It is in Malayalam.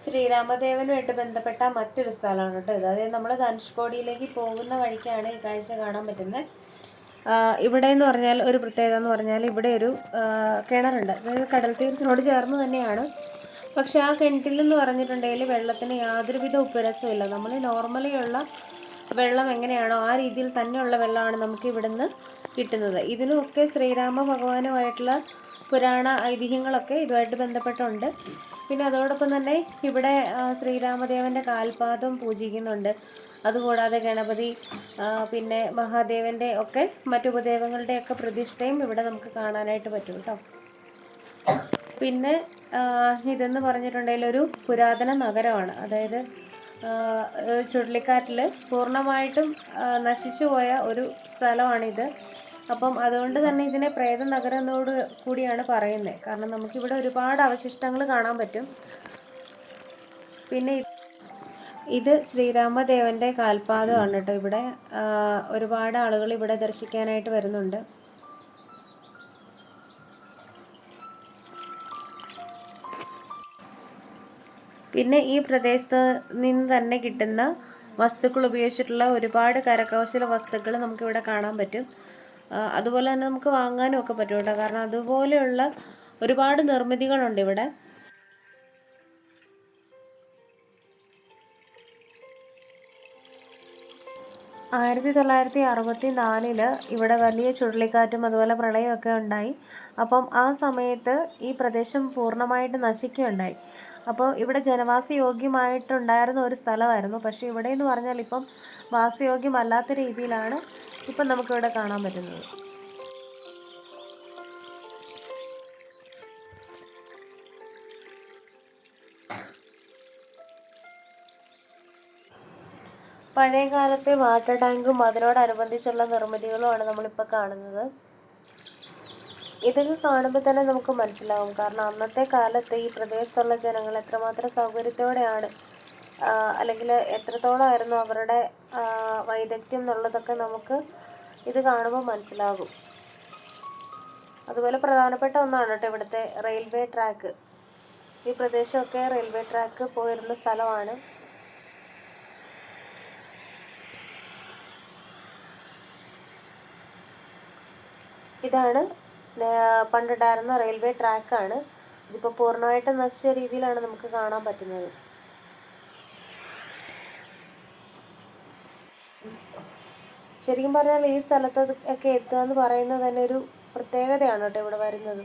ശ്രീരാമദേവനുമായിട്ട് ബന്ധപ്പെട്ട മറ്റൊരു സ്ഥലമാണ് കേട്ടോ ഇത്. അതായത് നമ്മൾ ധനുഷ്കോടിയിലേക്ക് പോകുന്ന വഴിക്കാണ് ഈ കാഴ്ച കാണാൻ പറ്റുന്നത്. ഇവിടെ എന്ന് പറഞ്ഞാൽ ഒരു പ്രത്യേകത എന്ന് പറഞ്ഞാൽ ഇവിടെ ഒരു കിണറുണ്ട്. അതായത് കടൽ തീരത്തിനോട് ചേർന്ന് തന്നെയാണ്. പക്ഷെ ആ കിണറ്റിലെന്ന് പറഞ്ഞിട്ടുണ്ടെങ്കിൽ വെള്ളത്തിന് യാതൊരുവിധ ഉപ്പുരസമില്ല. നമ്മൾ നോർമലി ഉള്ള വെള്ളം എങ്ങനെയാണോ ആ രീതിയിൽ തന്നെയുള്ള വെള്ളമാണ് നമുക്ക് ഇവിടുന്ന് കിട്ടുന്നത്. ഇതിനുമൊക്കെ ശ്രീരാമ ഭഗവാനുമായിട്ടുള്ള പുരാണ ഐതിഹ്യങ്ങളൊക്കെ ഇതുമായിട്ട് ബന്ധപ്പെട്ടുണ്ട്. പിന്നെ അതോടൊപ്പം തന്നെ ഇവിടെ ശ്രീരാമദേവൻ്റെ കാൽപാദം പൂജിക്കുന്നുണ്ട്. അതുകൂടാതെ ഗണപതി, പിന്നെ മഹാദേവൻ്റെ ഒക്കെ മറ്റു ഉപദേവങ്ങളുടെയൊക്കെ പ്രതിഷ്ഠയും ഇവിടെ നമുക്ക് കാണാനായിട്ട് പറ്റും കേട്ടോ. പിന്നെ ഇതെന്ന് പറഞ്ഞിട്ടുണ്ടെങ്കിൽ ഒരു പുരാതന നഗരമാണ്. അതായത് ചുഴലിക്കാറ്റിൽ പൂർണ്ണമായിട്ടും നശിച്ചു പോയ ഒരു സ്ഥലമാണിത്. അപ്പം അതുകൊണ്ട് തന്നെ ഇതിനെ പ്രേത നഗരം എന്നോട് കൂടിയാണ് പറയുന്നത്. കാരണം നമുക്കിവിടെ ഒരുപാട് അവശിഷ്ടങ്ങൾ കാണാൻ പറ്റും. പിന്നെ ഇത് ശ്രീരാമദേവൻ്റെ കാൽപാദമാണ് കേട്ടോ. ഇവിടെ ഒരുപാട് ആളുകൾ ഇവിടെ ദർശിക്കാനായിട്ട് വരുന്നുണ്ട്. പിന്നെ ഈ പ്രദേശത്ത് നിന്ന് തന്നെ കിട്ടുന്ന വസ്തുക്കൾ ഉപയോഗിച്ചിട്ടുള്ള ഒരുപാട് കരകൗശല വസ്തുക്കൾ നമുക്കിവിടെ കാണാൻ പറ്റും. അതുപോലെ തന്നെ നമുക്ക് വാങ്ങാനും ഒക്കെ പറ്റും കേട്ടോ. കാരണം അതുപോലെയുള്ള ഒരുപാട് നിർമ്മിതികളുണ്ട് ഇവിടെ. 1964 ഇവിടെ വലിയ ചുഴലിക്കാറ്റും അതുപോലെ പ്രളയമൊക്കെ ഉണ്ടായി. അപ്പം ആ സമയത്ത് ഈ പ്രദേശം പൂർണ്ണമായിട്ട് നശിക്കുകയുണ്ടായി. അപ്പോൾ ഇവിടെ ജനവാസയോഗ്യമായിട്ടുണ്ടായിരുന്ന ഒരു സ്ഥലമായിരുന്നു. പക്ഷേ ഇവിടെ എന്ന് പറഞ്ഞാൽ ഇപ്പം വാസയോഗ്യമല്ലാത്ത രീതിയിലാണ് ഇപ്പം നമുക്കിവിടെ കാണാൻ പറ്റുന്നത്. പഴയ കാലത്തെ വാട്ടർ ടാങ്കും അതിനോടനുബന്ധിച്ചുള്ള നിർമ്മിതികളുമാണ് നമ്മളിപ്പോൾ കാണുന്നത്. ഇതൊക്കെ കാണുമ്പോൾ തന്നെ നമുക്ക് മനസ്സിലാവും. കാരണം അന്നത്തെ കാലത്ത് ഈ പ്രദേശത്തുള്ള ജനങ്ങൾ എത്രമാത്രം സൗകര്യത്തോടെയാണ്, അല്ലെങ്കിൽ എത്രത്തോളമായിരുന്നു അവരുടെ വൈദഗ്ധ്യം എന്നുള്ളതൊക്കെ നമുക്ക് ഇത് കാണുമ്പോൾ മനസ്സിലാകും. അതുപോലെ പ്രധാനപ്പെട്ട ഒന്നാണ് കേട്ടോ ഇവിടുത്തെ റെയിൽവേ ട്രാക്ക്. ഈ പ്രദേശമൊക്കെ റെയിൽവേ ട്രാക്ക് പോയിരുന്ന സ്ഥലമാണ്. ഇതാണ് പണ്ടുണ്ടായിരുന്ന റെയിൽവേ ട്രാക്കാണ്. ഇതിപ്പോൾ പൂർണ്ണമായിട്ടും നശിച്ച രീതിയിലാണ് നമുക്ക് കാണാൻ പറ്റുന്നത്. ശരിക്കും പറഞ്ഞാൽ ഈ സ്ഥലത്ത് ഒക്കെ എത്തുക എന്ന് പറയുന്നത് തന്നെ ഒരു പ്രത്യേകതയാണ് കേട്ടോ ഇവിടെ വരുന്നത്.